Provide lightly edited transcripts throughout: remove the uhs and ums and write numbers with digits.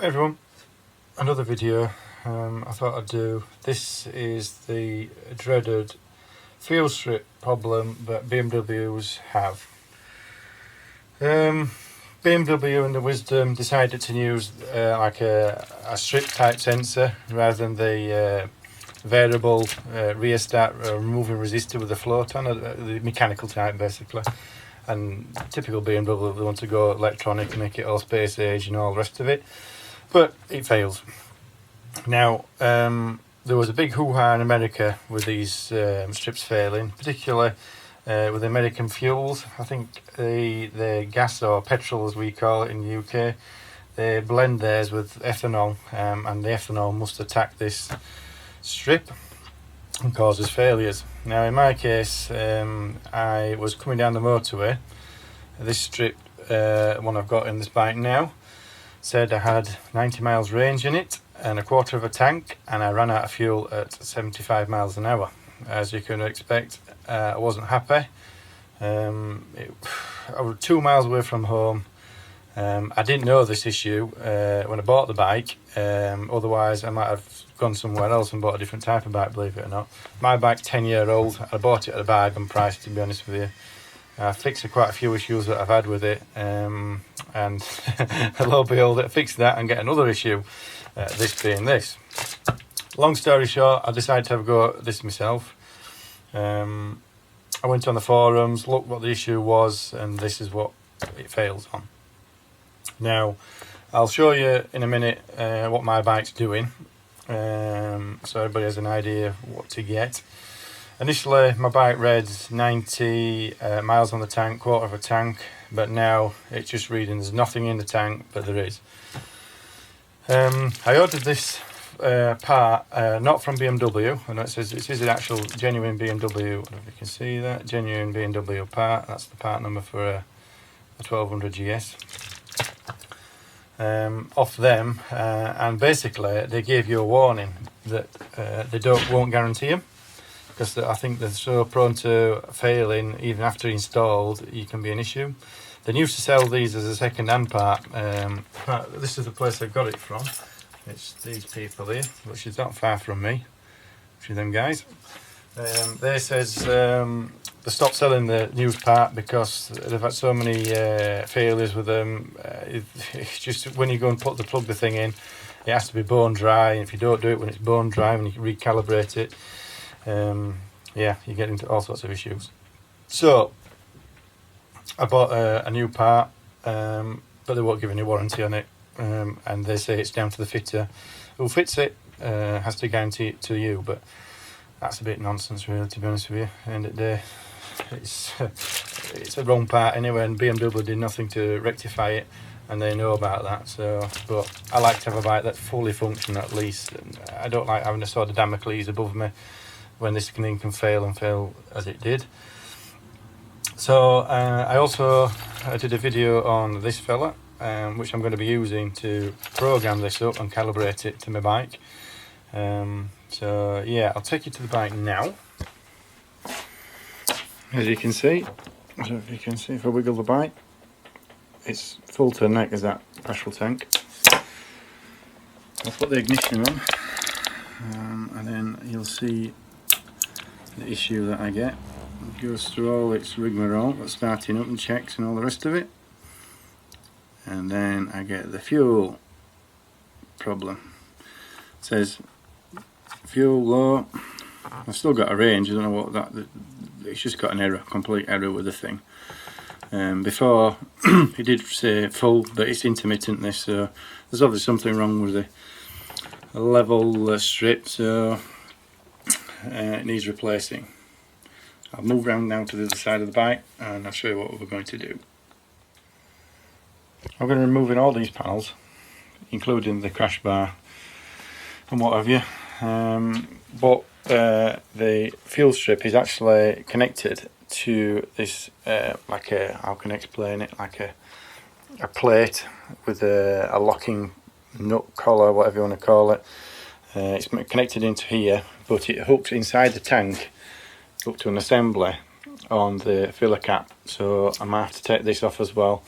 Hi everyone, another video I thought I'd do. This is the dreaded fuel strip problem that BMWs have. BMW in the wisdom decided to use like a strip type sensor rather than the variable rear start removing resistor with the float on, the mechanical type basically. And typical BMW, they want to go electronic and make it all space age and all the rest of it. But it fails. Now, there was a big hoo-ha in America with these strips failing, particularly with American fuels. I think the gas or petrol, as we call it in the UK, they blend theirs with ethanol, and the ethanol must attack this strip and causes failures. Now, in my case, I was coming down the motorway. This strip, one I've got in this bike now, said I had 90 miles range in it and a quarter of a tank, and I ran out of fuel at 75 miles an hour. As you can expect, I wasn't happy. I was 2 miles away from home. I didn't know this issue when I bought the bike, otherwise I might have gone somewhere else and bought a different type of bike, believe it or not. My bike's 10-year-old, I bought it at a bargain price, to be honest with you. I fixed quite a few issues that I've had with it, and lo and behold, I fixed that and get another issue, this being this. Long story short, I decided to have a go at this myself. I went on the forums, looked what the issue was, and this is what it fails on. Now, I'll show you in a minute what my bike's doing, so everybody has an idea what to get. Initially, my bike read 90 miles on the tank, quarter of a tank, but now it's just reading there's nothing in the tank, but there is. I ordered this part not from BMW, and it says this is an actual genuine BMW. I don't know if you can see that, genuine BMW part. That's the part number for a 1200GS. Off them, and basically they gave you a warning that they won't guarantee them, because I think they're so prone to failing even after installed. It can be an issue. They used to sell these as a second-hand part. This is the place I got it from. It's these people here, which is not far from me, which are them guys. They says they stopped selling the used part because they've had so many failures with them. It's just when you go and plug the thing in, it has to be bone dry, and if you don't do it when it's bone dry, when you recalibrate it, yeah, you get into all sorts of issues. So I bought a new part, but they won't give any warranty on it, and they say it's down to the fitter who fits it, has to guarantee it to you, but that's a bit nonsense really, to be honest with you. At the end of the day, it's a wrong part anyway, and BMW did nothing to rectify it, and they know about that. So, but I like to have a bike that's fully functional at least. I don't like having a sword of Damocles above me when this thing can fail as it did. So I also did a video on this fella, which I'm going to be using to program this up and calibrate it to my bike. So yeah, I'll take you to the bike now. As you can see, I don't know if you can see, if I wiggle the bike, it's full to the neck as that petrol tank. I'll put the ignition on, and then you'll see the issue that I get. It goes through all its rigmarole, starting up and checks and all the rest of it, and then I get the fuel problem. It says fuel low. I've still got a range, I don't know what that, it's just got an error, complete error with the thing. Before it did say full, but it's intermittent this, so there's obviously something wrong with the level strip, so it needs replacing. I'll move around now to the other side of the bike and I'll show you what we're going to do. I'm going to be removing all these panels, including the crash bar and what have you, but the fuel strip is actually connected to this like a, how can I explain it, like a plate with a locking nut collar, whatever you want to call it. It's connected into here, but it hooks inside the tank up to an assembly on the filler cap, so I might have to take this off as well.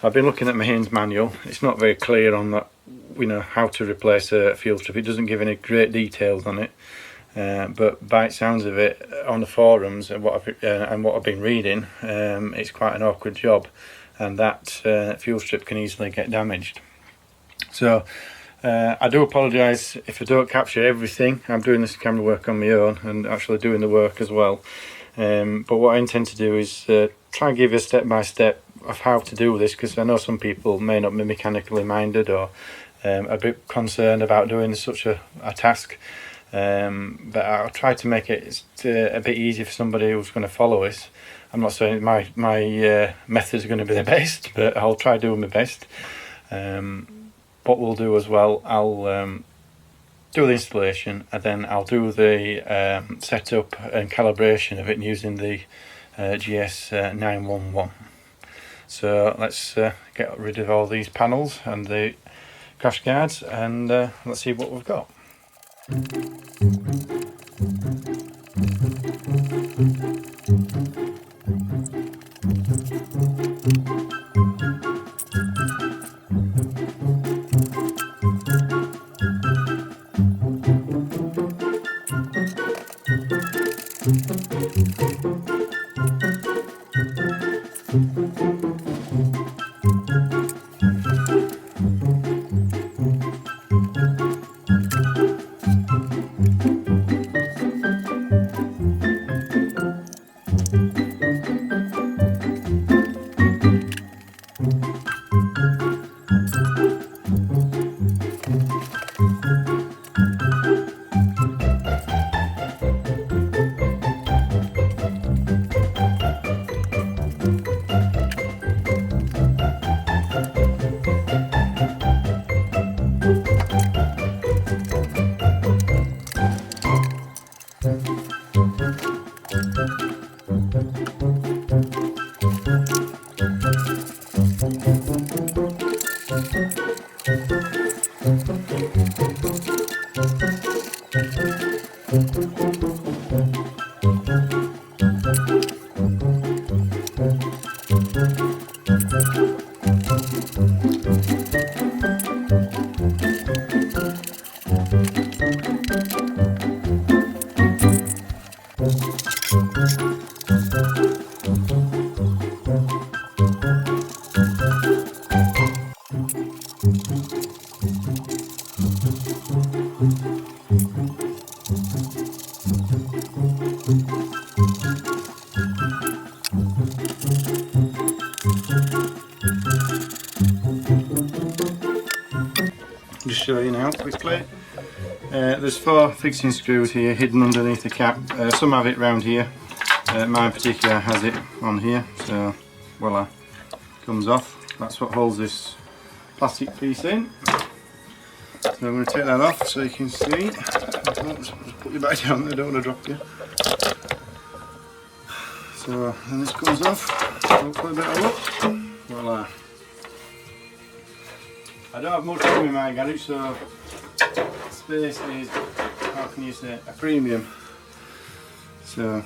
I've been looking at my Haynes manual. It's not very clear on that you know, how to replace a fuel strip. It doesn't give any great details on it, but by the sounds of it on the forums and what I've been reading, it's quite an awkward job, and that fuel strip can easily get damaged. So I do apologise if I don't capture everything. I'm doing this camera work on my own and actually doing the work as well. But what I intend to do is try and give you a step by step of how to do this, because I know some people may not be mechanically minded or a bit concerned about doing such a task. But I'll try to make it a bit easier for somebody who's going to follow us. I'm not saying my methods are going to be the best, but I'll try doing my best. What we'll do as well, I'll do the installation, and then I'll do the setup and calibration of it using the GS 911. So let's get rid of all these panels and the crash guards, and let's see what we've got. Just show you now quickly. There's 4 fixing screws here hidden underneath the cap. Some have it round here. Mine in particular has it on here, so voila, comes off. That's what holds this plastic piece in. So I'm going to take that off so you can see. Just put you back down there, I don't want to drop you. So then this comes off, hopefully a bit of luck. Voila. I don't have much room in my garage, so space is, how can you say, a premium. So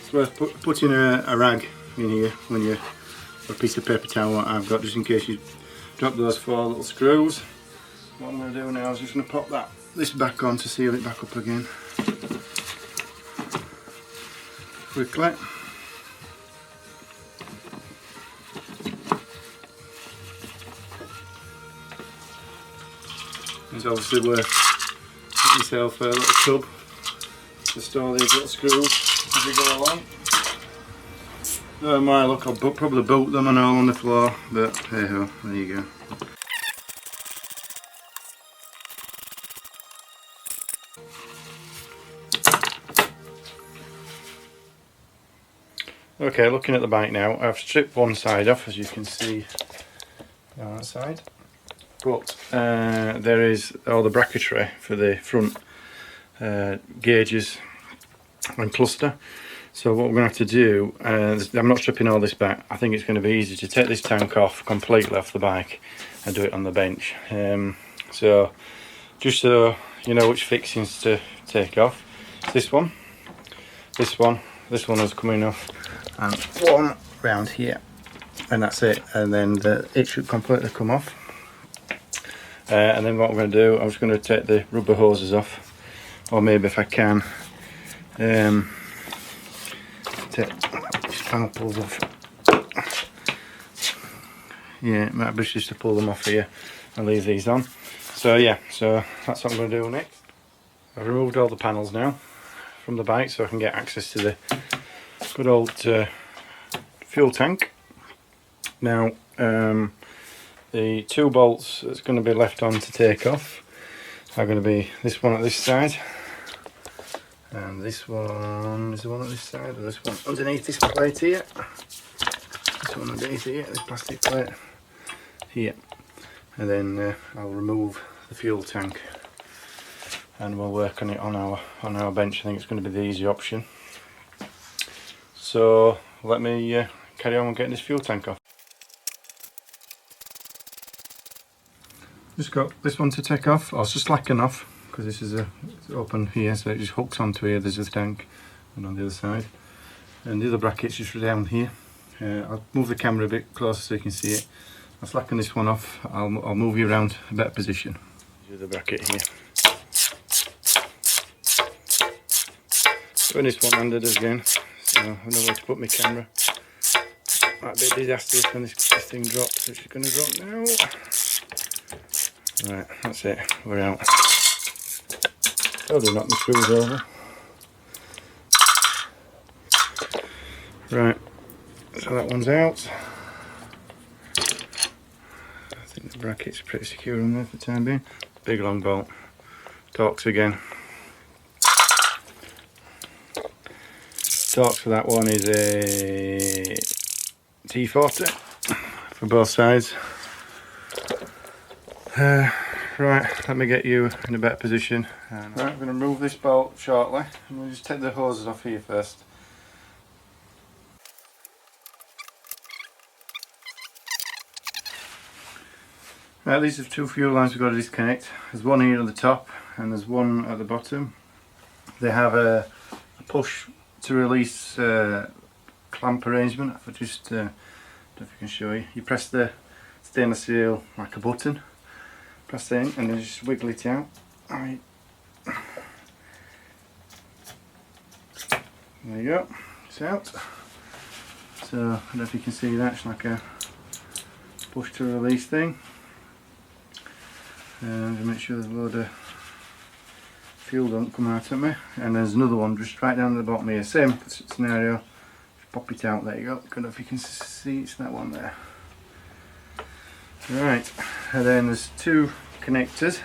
it's worth putting a rag in here when you, or a piece of paper towel, what I've got, just in case you drop those 4 little screws. What I'm going to do now is just going to pop this back on to seal it back up again quickly. It's obviously worth getting yourself a little tub to store these little screws as you go along. Oh my, look, I'll probably bolt them and all on the floor, but hey ho, there you go. Okay, looking at the bike now, I've stripped one side off, as you can see on that side. But there is all the bracketry for the front gauges and cluster. So what we're going to have to do, I'm not stripping all this back. I think it's going to be easy to take this tank off completely off the bike and do it on the bench. So just so you know which fixings to take off, this one is coming off, and one round here. and that's it, and then it should completely come off. And then what I'm going to do, I'm just going to take the rubber hoses off, or maybe if I can take these panel pulls off. Yeah, it might be just to pull them off here and leave these on. So yeah, so that's what I'm going to do next. I've removed all the panels now from the bike so I can get access to the good old fuel tank. Now the 2 bolts that's going to be left on to take off are going to be this one at this side, and this one is the one at this side, and this one underneath this plate here. This one underneath here, this plastic plate here, and then I'll remove the fuel tank and we'll work on it on our bench. I think it's going to be the easy option. So let me carry on getting this fuel tank off. Just got this one to take off. I'll just slacken off because this is it's open here, so it just hooks onto here. There's the tank, and on the other side, and the other bracket's just down here. I'll move the camera a bit closer so you can see it. I'll slacken this one off. I'll move you around a better position. Here's the bracket here. Doing this one-handed again, so I know where to put my camera. Might be disastrous when this thing drops. It's going to drop now. Right, that's it. We're out. Oh, do knock my screws over. Right, so that one's out. I think the bracket's pretty secure in there for the time being. Big long bolt. Torx again. Torx for that one is a T40 for both sides. Right, let me get you in a better position. Right, I'm going to remove this bolt shortly, and we'll just take the hoses off here first. Right, these are 2 fuel lines we've got to disconnect. There's one here at the top and there's one at the bottom. They have a push to release clamp arrangement. If I just don't know if I can show you. You press the stainless steel like a button. Press it in and then just wiggle it out. Alright. There you go. It's out. So I don't know if you can see that. It's like a push to release thing. Just make sure there's a load of fuel don't come out at me. And there's another one just right down at the bottom here. Same scenario. Just pop it out. There you go. I don't know if you can see. It's that one there. Right, and then there's 2 connectors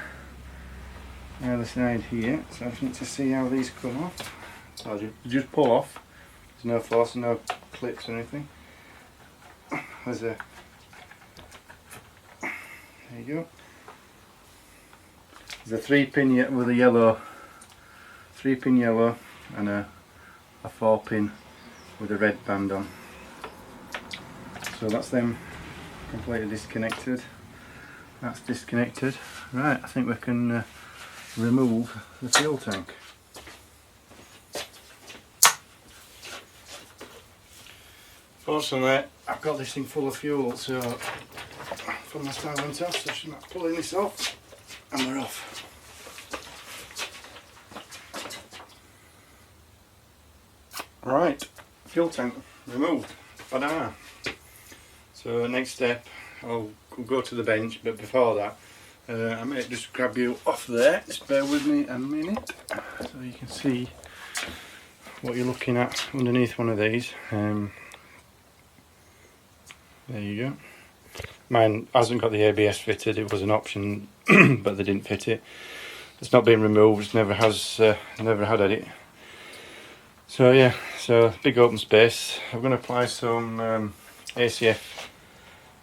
on the other side here, so I just need to see how these come off. So I'll just pull off. There's no force, no clips or anything. There's a, there you go. There's a 3-pin with a yellow, 3-pin yellow, and a 4-pin with a red band on. So that's them completely disconnected. That's disconnected. Right, I think we can remove the fuel tank. Fortunately, I've got this thing full of fuel, so from the start went off, so I'm just pulling this off and we're off. Right, fuel tank removed. Ta-da! So next step, I'll go to the bench, but before that I might just grab you off there. Just bear with me a minute so you can see what you're looking at underneath one of these. There you go. Mine hasn't got the ABS fitted. It was an option but they didn't fit it. It's not been removed, it never has, never had it. So yeah, so big open space. I'm going to apply some ACF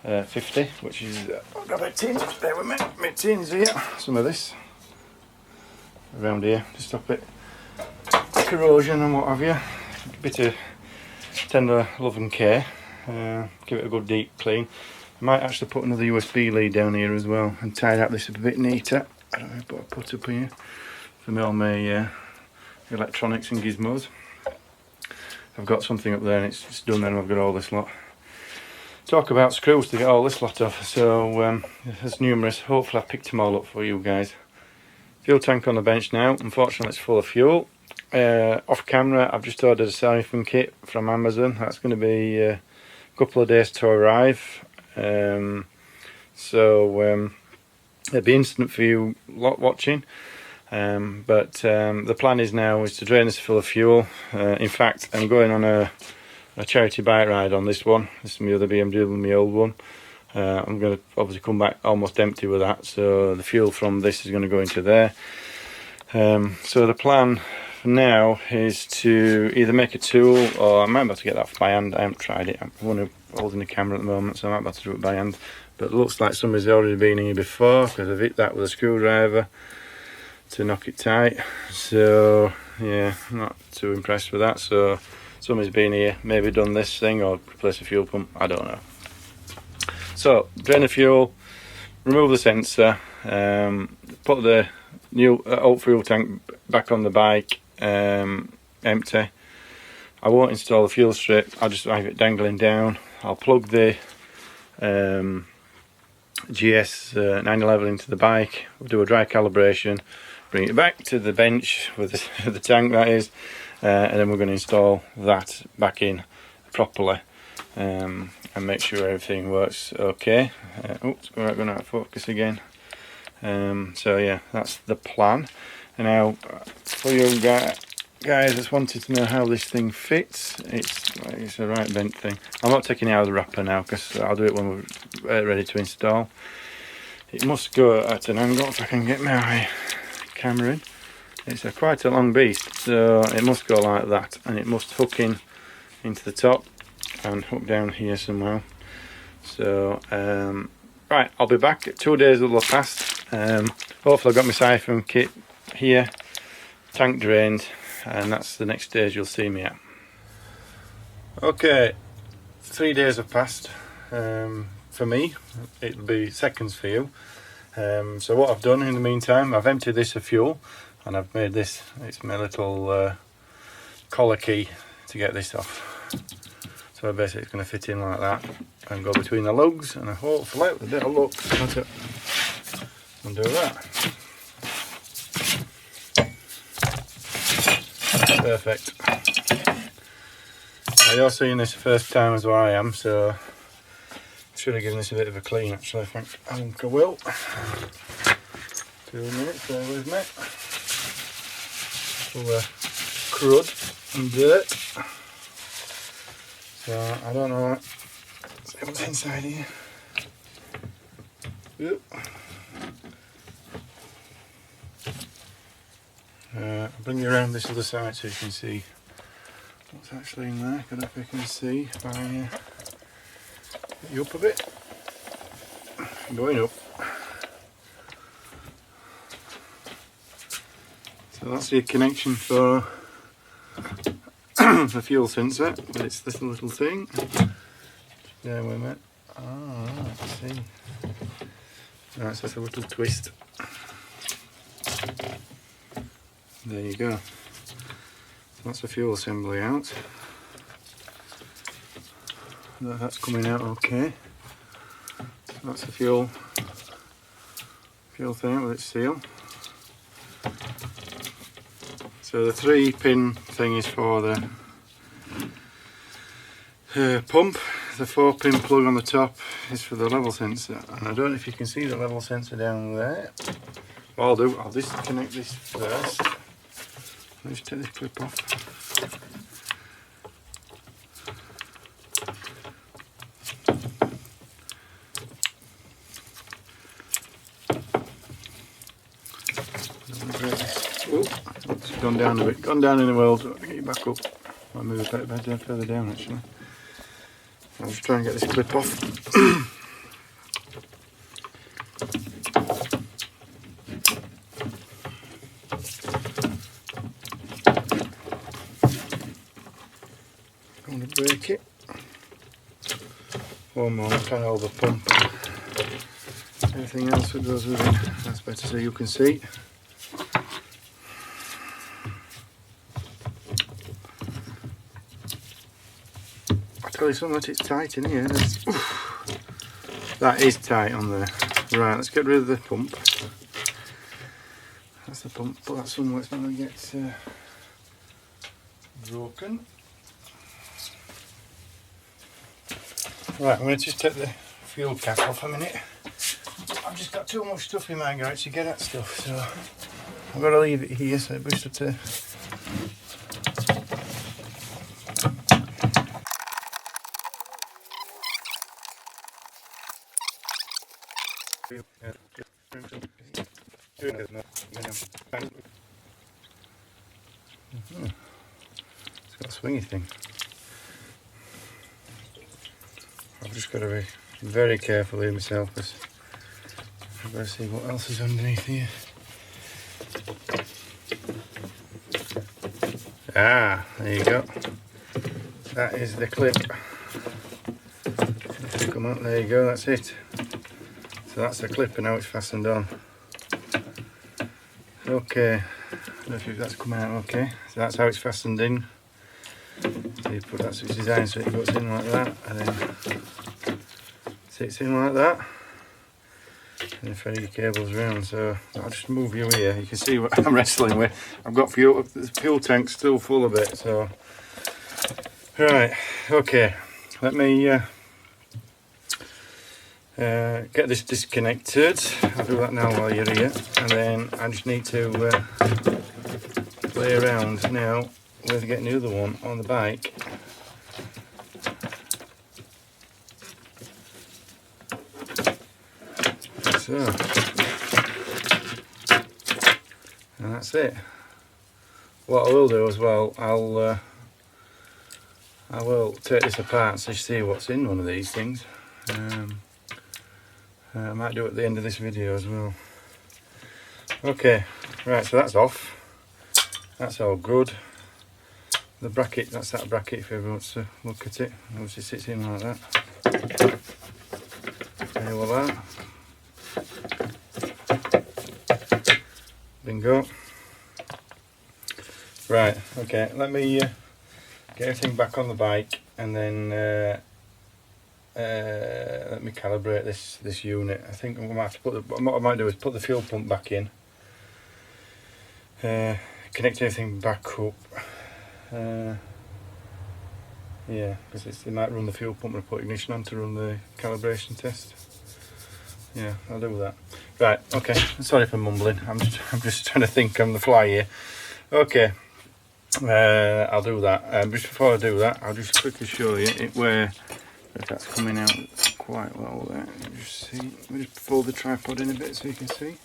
50, which is, I've got a tin, just bear with me, my tin's here, some of this around here to stop it corrosion and what have you. A bit of tender love and care, give it a good deep clean. I might actually put another USB lead down here as well and tie up this a bit neater. I don't know what I put up here for all my electronics and gizmos. I've got something up there and it's done, and I've got all this lot. talk about screws to get all this lot off. So there's numerous. Hopefully I picked them all up for you guys. Fuel tank on the bench now. Unfortunately it's full of fuel. Off camera I've just ordered a siphon kit from Amazon. That's going to be a couple of days to arrive. So it'll be instant for you lot watching. But the plan is now is to drain this full of fuel. In fact, I'm going on a charity bike ride on this one. This is my other BMW, my old one. I'm going to obviously come back almost empty with that, so the fuel from this is going to go into there. So the plan for now is to either make a tool, or I might be able to get that by hand. I haven't tried it. I'm holding the camera at the moment, so I might be able to do it by hand. But it looks like somebody's already been here before, because I've hit that with a screwdriver to knock it tight. So yeah, I'm not too impressed with that. So somebody's been here, maybe done this thing or replace a fuel pump, I don't know. So drain the fuel, remove the sensor, put the new old fuel tank back on the bike, empty. I won't install the fuel strip, I'll just have it dangling down. I'll plug the GS 911 into the bike, we'll do a dry calibration, bring it back to the bench with the tank, that is, and then we're going to install that back in properly, and make sure everything works okay. Oops, we're going out of focus again. So yeah, that's the plan. And now for you guys that's wanted to know how this thing fits, it's a right bent thing. I'm not taking it out of the wrapper now, because I'll do it when we're ready to install. It must go at an angle, if I can get my camera in. It's quite a long beast, so it must go like that, and it must hook in into the top and hook down here somehow. So right, I'll be back. 2 days will have passed. Hopefully I've got my siphon kit here, tank drained, and that's the next stage you'll see me at. Okay, 3 days have passed. For me, it'll be seconds for you. So what I've done in the meantime, I've emptied this of fuel, and I've made this, it's my little collar key to get this off. So basically it's going to fit in like that and go between the lugs, and hopefully with a bit of luck and do that. Perfect. Now you're seeing this the first time as well I am, so I should have given this a bit of a clean actually. I think I will. 2 minutes, bear with me. Full of crud and dirt. So I don't know. Let's see what's inside here. Yep. I'll bring you around this other side so you can see what's actually in there. I don't know if you can see if I get you up a bit. Going up. So that's your connection for the fuel sensor, but it's this little thing. There we met. Ah, let's see. That's just a little twist. There you go. So that's the fuel assembly out. That's coming out okay. So that's the fuel thing with its seal. So the 3-pin thing is for the pump. The 4-pin plug on the top is for the level sensor. And I don't know if you can see the level sensor down there. What I'll disconnect this first. Let's take this clip off. Oh, it's gone down a bit. Gone down in the world. So I'll get you back up. I'll move a bit further down actually. I'll just try and get this clip off. I'm going to break it. One more, try to hold the pump. Everything else that goes with it, that's better so you can see. I tell you something, it's tight in here. That is tight on there. Right, let's get rid of the pump. That's the pump, put that somewhere it's not going to get broken. Right, I'm going to just take the fuel cap off a minute. I've just got too much stuff in my garage to get at stuff, so I've got to leave it here so it brings it to. It's got a swingy thing. I've just got to be very careful here myself because I've got to see what else is underneath here. Ah, there you go. That is the clip. Come on, there you go, that's it. So that's the clip and now it's fastened on. Okay, I don't know if that's coming out okay. So that's how it's fastened in. So you put that's its designed so it goes in like that and then sits in like that. And thread your cables around. So I'll just move you here. You can see what I'm wrestling with. I've got fuel, the fuel tank's still full of it. So right, okay. Let me get this disconnected. I'll do that now while you're here, and then I just need to play around now with getting the other one on the bike. So, and that's it. What I will do as well, I will take this apart so you see what's in one of these things. I might do it at the end of this video as well. Okay, right, so that's off. That's all good. The bracket, that's that bracket if everyone wants to look at it. Obviously sits in like that. There voila. Bingo. Right, okay, let me get everything back on the bike and then let me calibrate this unit. I think I might have to put what I might do is put the fuel pump back in, connect everything back up. Yeah, because they might run the fuel pump and put ignition on to run the calibration test. Yeah, I'll do that. Right, okay. Sorry for mumbling. I'm just trying to think on the fly here. Okay, I'll do that. Just before I do that, I'll just quickly show you it where that's coming out quite well there. Just see. Let me just fold the tripod in a bit so you can see.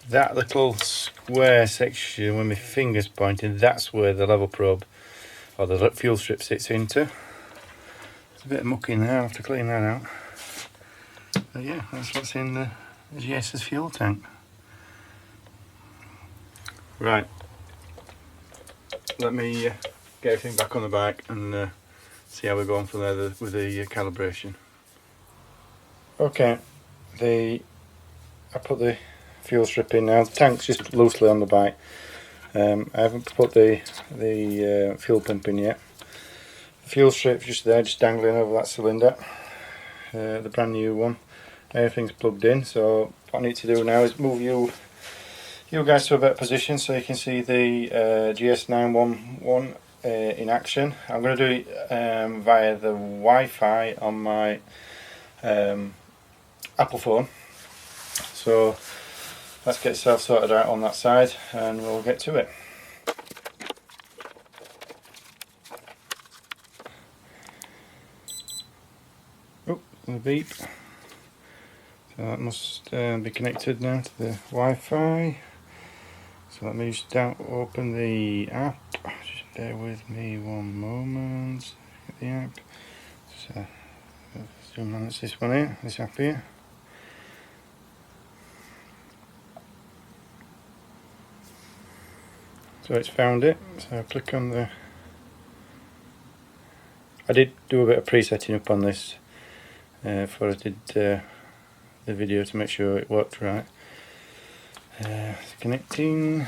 That little square section where my finger's pointing, that's where the level probe or the fuel strip sits into. There's a bit of muck in there, I'll have to clean that out. But yeah, that's what's in the GS's fuel tank. Right, let me get everything back on the bike and see how we're going from there with the calibration. Okay, I put the fuel strip in now. The tank's just loosely on the bike. I haven't put the fuel pump in yet. The fuel strip's just there, just dangling over that cylinder. The brand new one. Everything's plugged in. So what I need to do now is move you guys to a better position so you can see the GS911 in action. I'm going to do it via the Wi-Fi on my Apple phone. So let's get yourself sorted out on that side and we'll get to it. Oh, the beep. So that must be connected now to the Wi-Fi. So let me just open the app. Just bear with me one moment. Get the app. So zoom on, it's this one here, this app here. So it's found it. So I'll click on the. I did do a bit of pre-setting up on this before I did the video to make sure it worked right. It's connecting.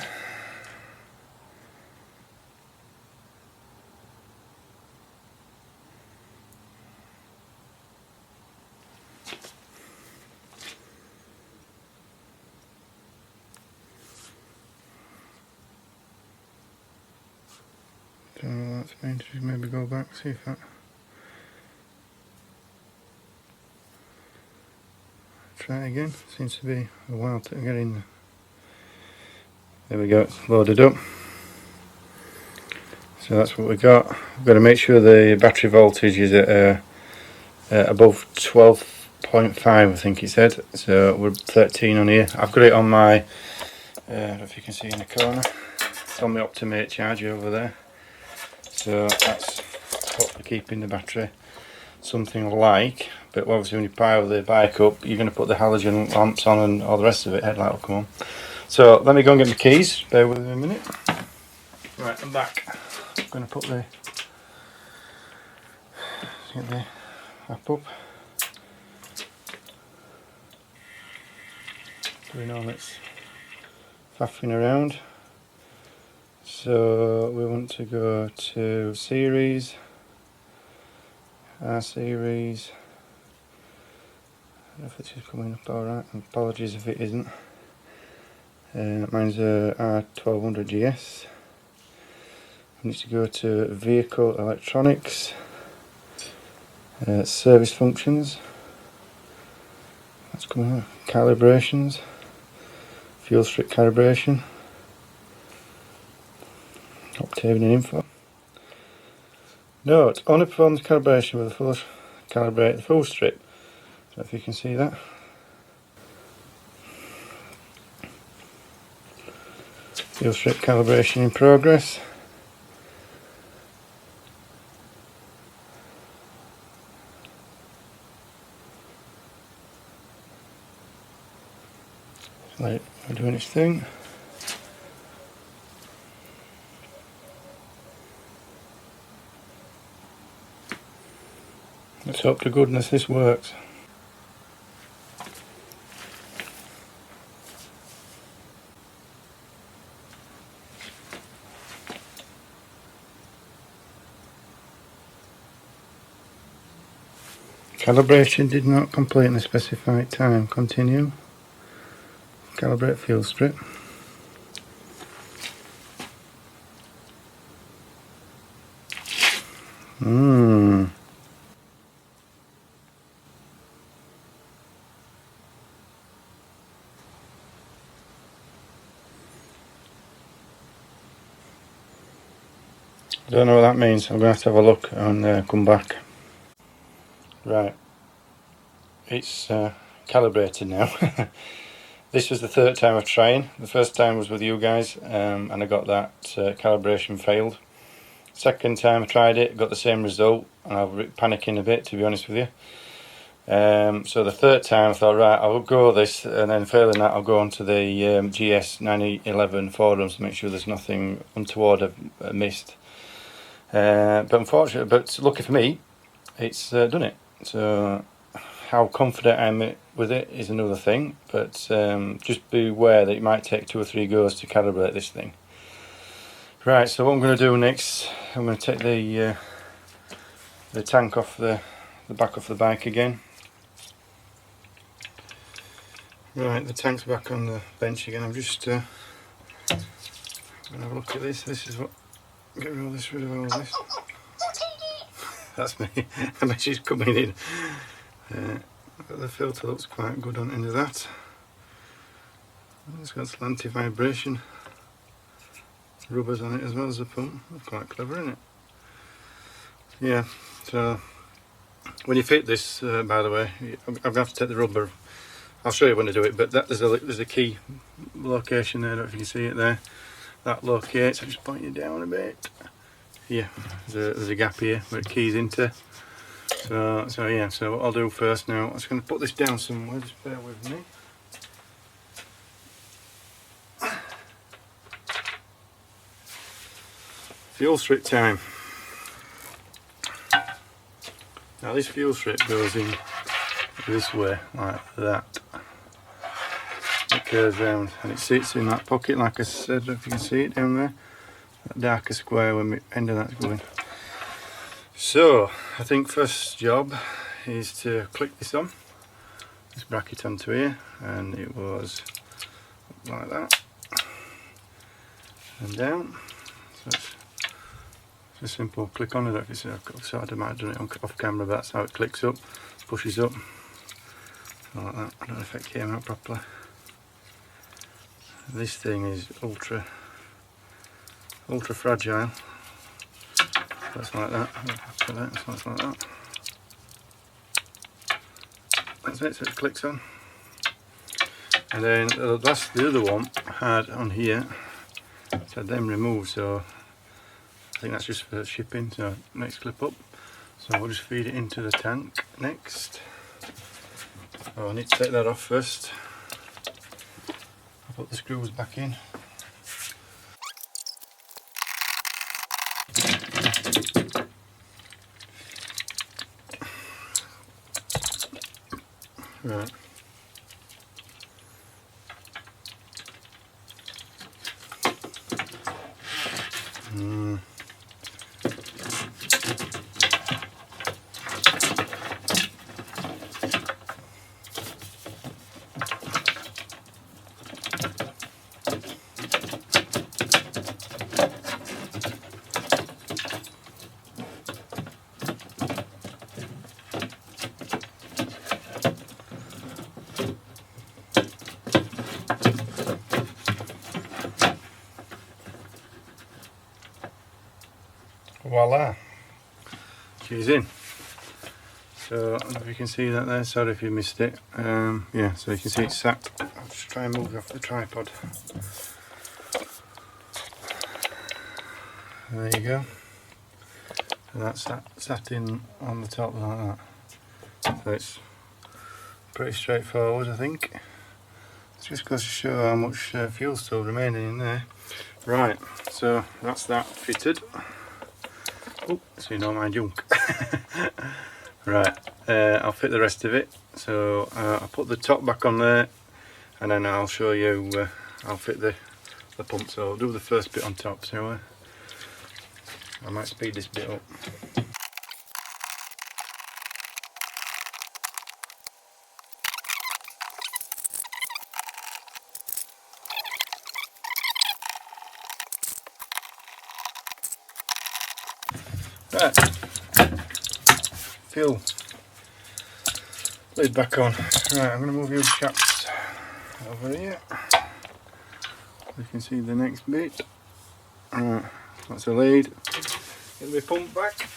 Don't know what that's meant to. Maybe go back, see if that. Try it again. Seems to be a while to get in there. There we go, it's loaded up. So that's what we got. We've got to make sure the battery voltage is at above 12.5, I think it said. So we're 13 on here. I've got it on my, I don't know if you can see in the corner, it's on my Optimate charger over there. So that's hopefully keeping the battery something like, but obviously when you power the bike up, you're going to put the halogen lamps on and all the rest of it, headlight will come on. So let me go and get my keys, bear with me a minute. Right, I'm back. I'm going to put the, get the app up. Doing all its faffing around. So we want to go to series, our series. I don't know if this is coming up alright, apologies if it isn't. Mine's a R1200GS. I need to go to vehicle electronics, service functions, that's coming up, calibrations, fuel strip calibration, obtaining info. Note, only performs calibration with a full calibrate the full strip. So if you can see that. Fuel strip calibration in progress. Like we're doing its thing. Let's hope to goodness this works. Calibration did not complete in the specified time. Continue. Calibrate fuel strip. Don't know what that means. I'm going to have a look and come back. Right. It's calibrated now. This was the third time of trying. The first time was with you guys and I got that calibration failed. Second time I tried it, got the same result, and I was panicking a bit, to be honest with you. So the third time I thought, right, I'll go this, and then failing that I'll go onto the GS 911 forums to make sure there's nothing untoward I've missed. But unfortunately, but lucky for me, it's done it. So how confident I am with it is another thing, but just be aware that it might take 2 or 3 goes to calibrate this thing. Right, so what I'm going to do next, I'm going to take the tank off the back of the bike again. Right, the tank's back on the bench again. I'm just going to have a look at this. This is what, get rid of all this. That's me. The message coming in. The filter looks quite good on the end of that. It's got some anti-vibration rubbers on it as well as the pump. That's quite clever, isn't it? Yeah, so when you fit this, by the way, I'm going to have to take the rubber. I'll show you when I do it, but there's a key location there. I don't know if you can see it there. That locates. I'll just point you down a bit. Yeah, there's a gap here where it keys into. So yeah, so what I'll do first now, I'm just going to put this down somewhere, just bear with me. Fuel strip time. Now this fuel strip goes in this way, like that. It curves round and it sits in that pocket, like I said, if you can see it down there. That darker square when the end of that's going. So, I think first job is to click this on, this bracket onto here, and it was like that, and down. So a simple click on it. If it's so I might have done it off camera, but that's how it clicks up, pushes up, like that. I don't know if it came out properly. This thing is ultra fragile. That's like that. That's like that. That's it. So it clicks on. And then the other one I had on here, so them removed. So I think that's just for shipping. So next clip up. So we'll just feed it into the tank next. Oh, I need to take that off first. I'll put the screws back in. Right. Voila, she's in. So I don't know if you can see that there, sorry if you missed it. Yeah, so you can see it's sat. I'll just try and move it off the tripod. There you go. So that's sat in on the top like that. So it's pretty straightforward, I think. It just goes to show how much fuel's still remaining in there. Right, so that's that fitted. Oh, so you know my junk. Right, I'll fit the rest of it. So I'll put the top back on there, and then I'll show you. I'll fit the pump. So I'll do the first bit on top. So I might speed this bit up. Right, fuel lid back on. Right, I'm going to move your chaps over here. You can see the next bit. Right, that's the lead. Get the pump back.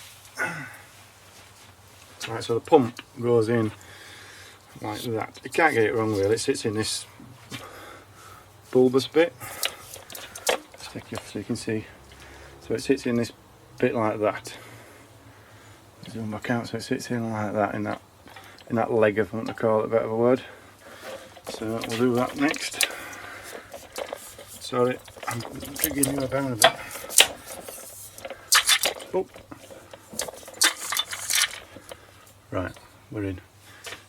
Right, so the pump goes in like that. You can't get it wrong really. It sits in this bulbous bit. Stick you off so you can see. So it sits in this bit like that. Zoom back out, so it sits in like that in that leg, if I want to call it a better word. So we'll do that next. Sorry, I'm dragging you down a bit. Oh. Right, we're in.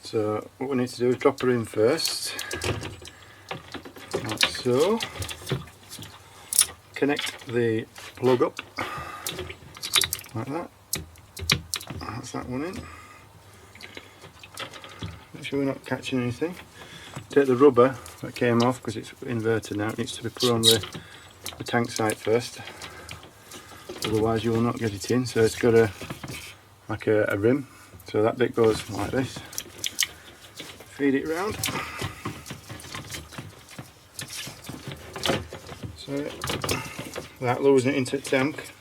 So what we need to do is drop her in first, like so. Connect the plug up like that. That's that one in. Make sure we're not catching anything. Take the rubber that came off because it's inverted now. It needs to be put on the tank side first, otherwise you will not get it in. So it's got a rim, so that bit goes like this. Feed it round. So that lowers it into the tank.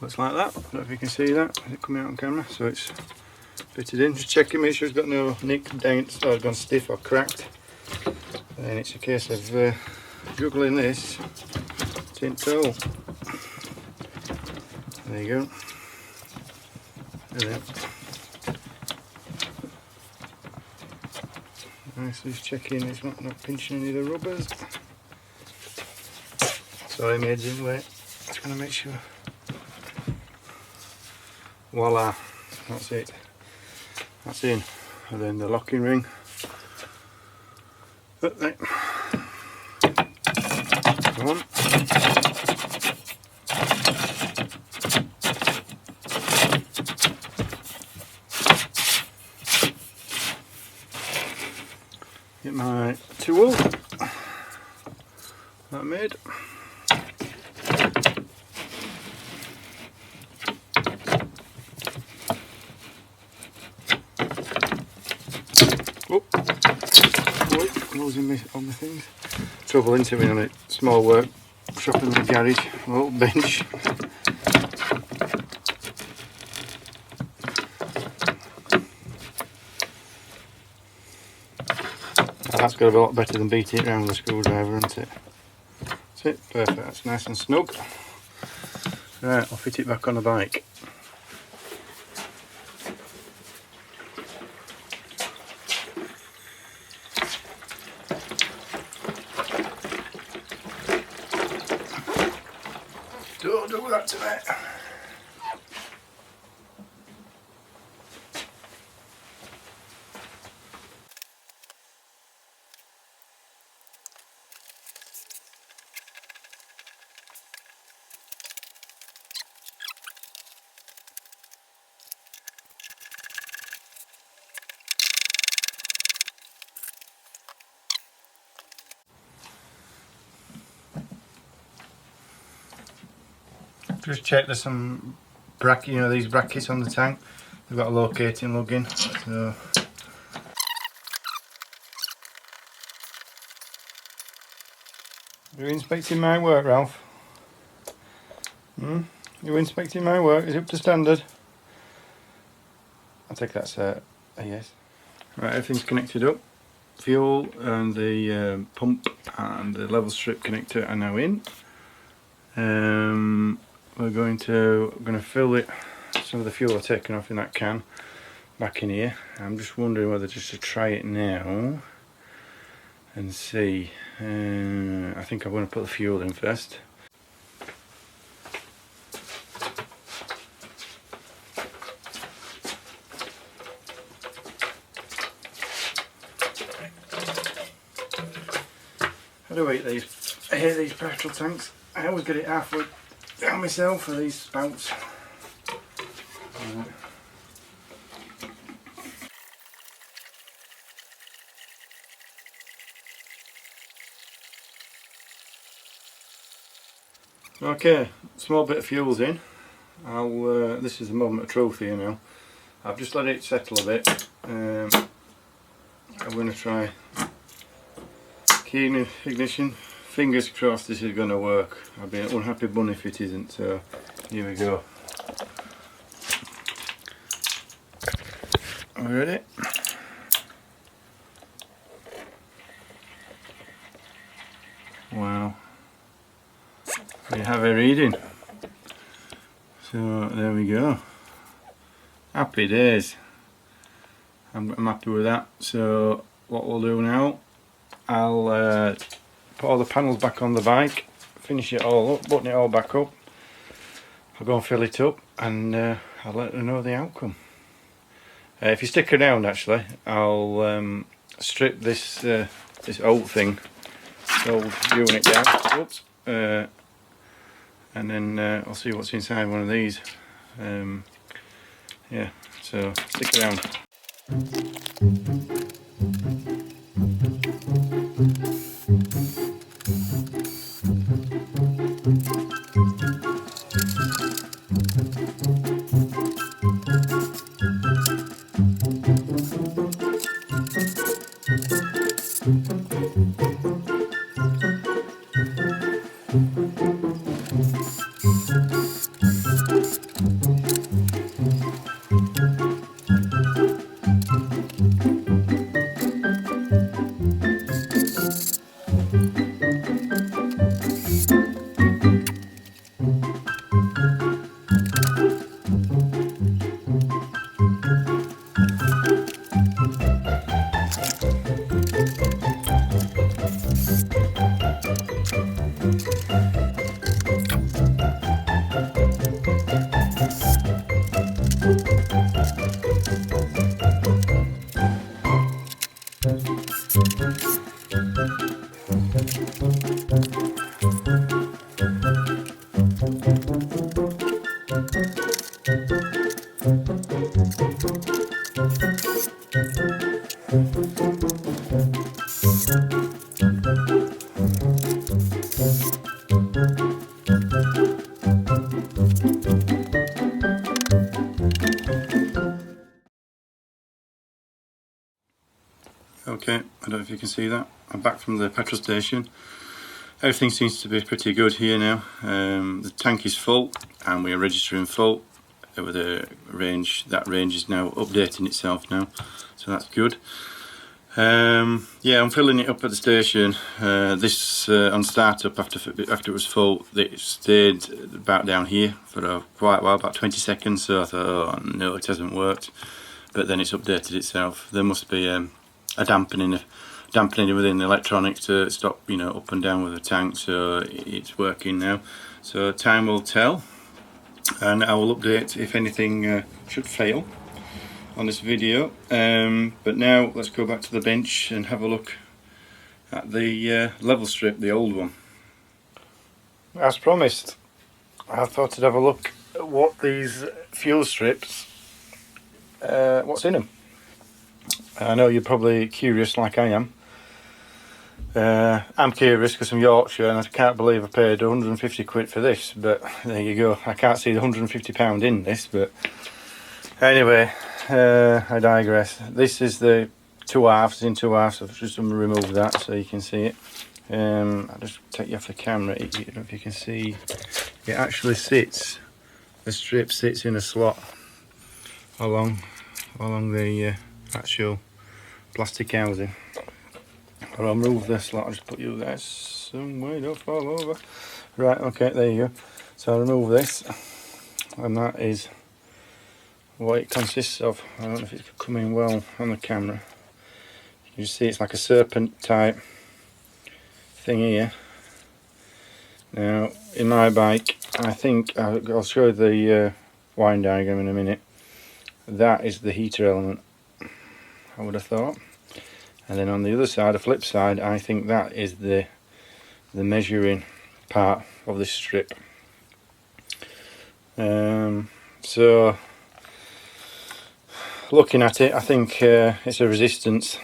Looks like that. I don't know if you can see that. Is it coming out on camera? So it's fitted in. Just checking, make sure it's got no nick, dents, or gone stiff or cracked. And it's a case of juggling this tin towel. There you go. Brilliant. Nice, just checking it's not pinching any of the rubbers. Sorry, maids in the way. Just going to make sure. Voila, that's it. That's in. And then the locking ring. Come on. Get my tool. that made. Oh, losing me on the things. Trouble into me on a small workshop in the garage, a little bench. That's got to be a lot better than beating it around with a screwdriver, isn't it? That's it, perfect, that's nice and snug. Right, I'll fit it back on the bike. Don't do that to me. Just check there's some bracket, you know, these brackets on the tank. They've got a locating lug in. So you're inspecting my work, Ralph? You're inspecting my work? Is it up to standard? I think that's a yes. Right, everything's connected up. Fuel and the pump and the level strip connector are now in. We're going to fill it. Some of the fuel I've taken off in that can back in here. I'm just wondering whether just to try it now and see. I think I'm going to put the fuel in first. How do I hate these petrol tanks? I always get it halfway down myself for these spouts. Right. Okay, small bit of fuel's in. This is the moment of truth here now. I've just let it settle a bit. I'm going to try keying ignition. Fingers crossed this is going to work. I'll be an unhappy bunny if it isn't, so here we go. Are we ready? Wow. We have a reading. So there we go. Happy days. I'm happy with that. So what we'll do now, I'll put all the panels back on the bike, finish it all up, button it all back up. I'll go and fill it up and I'll let you know the outcome. If you stick around actually, I'll strip this this old thing, this old unit down, whoops, and then I'll see what's inside one of these. Yeah, so stick around. I don't know if you can see that. I'm back from the petrol station. Everything seems to be pretty good here now. The tank is full and we are registering full with a range. That range is now updating itself now, so that's good. Yeah, I'm filling it up at the station. This on startup, after it was full, it stayed about down here for quite a while, about 20 seconds, so I thought, oh no, it hasn't worked. But then it's updated itself. There must be a dampening within the electronics to stop, you know, up and down with the tank, so it's working now. So time will tell, and I will update if anything should fail on this video. But now let's go back to the bench and have a look at the level strip, the old one. As promised, I thought I'd have a look at what these fuel strips, what's in them. I know you're probably curious like I am. I'm curious because I'm Yorkshire and I can't believe I paid 150 quid for this, but there you go. I can't see the £150 in this, but anyway, I digress. This is the two halves, in two halves. I've just removed that so you can see it. I'll just take you off the camera. I don't know if you can see, it actually sits, the strip sits in a slot along the actual plastic housing. I'll remove the slot, I'll just put you there somewhere, don't fall over. Right, okay, there you go. So I'll remove this, and that is what it consists of. I don't know if it's coming well on the camera. You can see it's like a serpent type thing here. Now, in my bike, I think, I'll show you the wiring diagram in a minute. That is the heater element, I would have thought. And then on the other side, the flip side, I think that is the measuring part of this strip. So looking at it, I think it's a resistance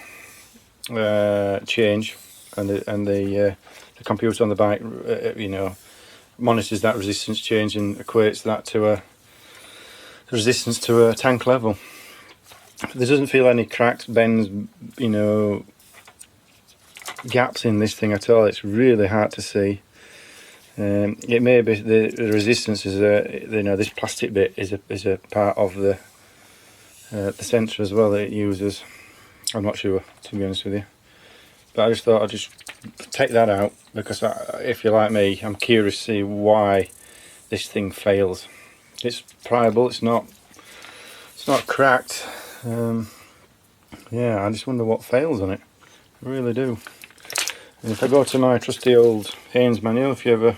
change, and the computer on the bike, you know, monitors that resistance change and equates that to a resistance to a tank level. There doesn't feel any cracks, bends, you know, gaps in this thing at all. It's really hard to see. It may be the resistance is you know, this plastic bit is a part of the sensor as well that it uses. I'm not sure, to be honest with you, but I just thought I'd just take that out because if you're like me, I'm curious to see why this thing fails. It's pliable. It's not cracked. Yeah, I just wonder what fails on it. I really do. And if I go to my trusty old Haynes manual, if you're ever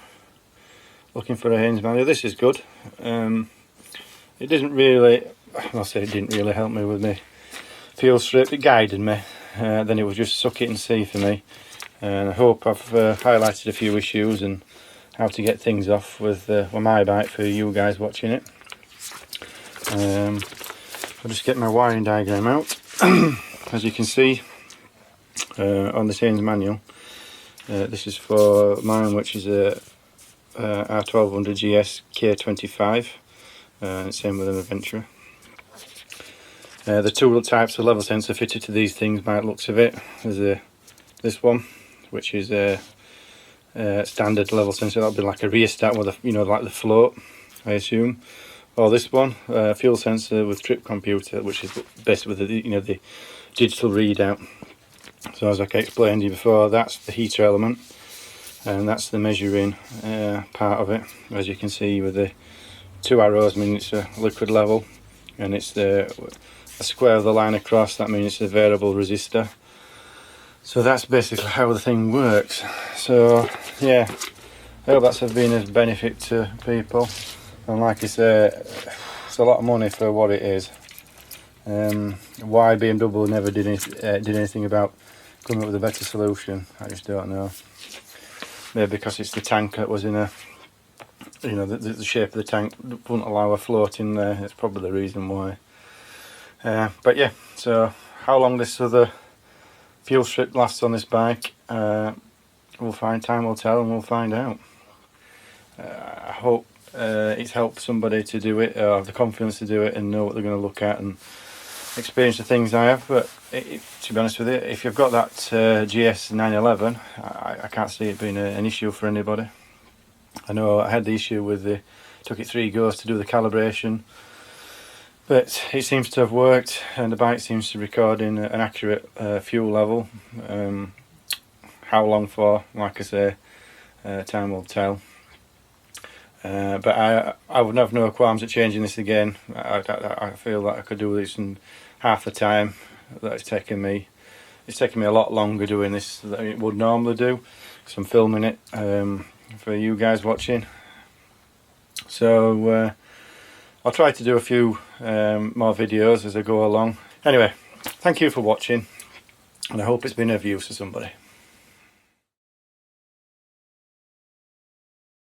looking for a Haynes manual, this is good. It didn't really, I'll say it didn't really help me with my fuel strip. It guided me. Then it was just suck it and see for me. And I hope I've highlighted a few issues and how to get things off with my bike for you guys watching it. I'll just get my wiring diagram out. As you can see on the Haynes manual, this is for mine, which is a R1200GS K25, same with an Adventurer. The two types of level sensor fitted to these things by the looks of it. There's this one, which is a standard level sensor. That'll be like a rheostat with a, you know, like the float, I assume. Or this one, fuel sensor with trip computer, which is basically the, you know, the digital readout. So as I explained to you before, that's the heater element, and that's the measuring part of it. As you can see with the two arrows, I mean it's a liquid level, and it's a square of the line across, that means it's a variable resistor. So that's basically how the thing works. So yeah, I hope that's been a benefit to people. And like I say, it's a lot of money for what it is. Why BMW never did anything about coming up with a better solution, I just don't know. Maybe because it's the tank that was in a, you know, the shape of the tank wouldn't allow a float in there. That's probably the reason why. But yeah, so how long this other fuel strip lasts on this bike, we'll find, time will tell, and we'll find out. I hope it's helped somebody to do it, or have the confidence to do it and know what they're going to look at, and experienced the things I have, but to be honest with you, if you've got that GS 911, I can't see it being an issue for anybody. I know I had the issue with took it 3 goes to do the calibration, but it seems to have worked, and the bike seems to record in an accurate fuel level. How long for, like I say, time will tell. But I would have no qualms at changing this again. I feel that I could do this in half the time that it's taken me. It's taken me a lot longer doing this than it would normally do, because I'm filming it for you guys watching. So I'll try to do a few more videos as I go along. Anyway, thank you for watching, and I hope it's been of use to somebody.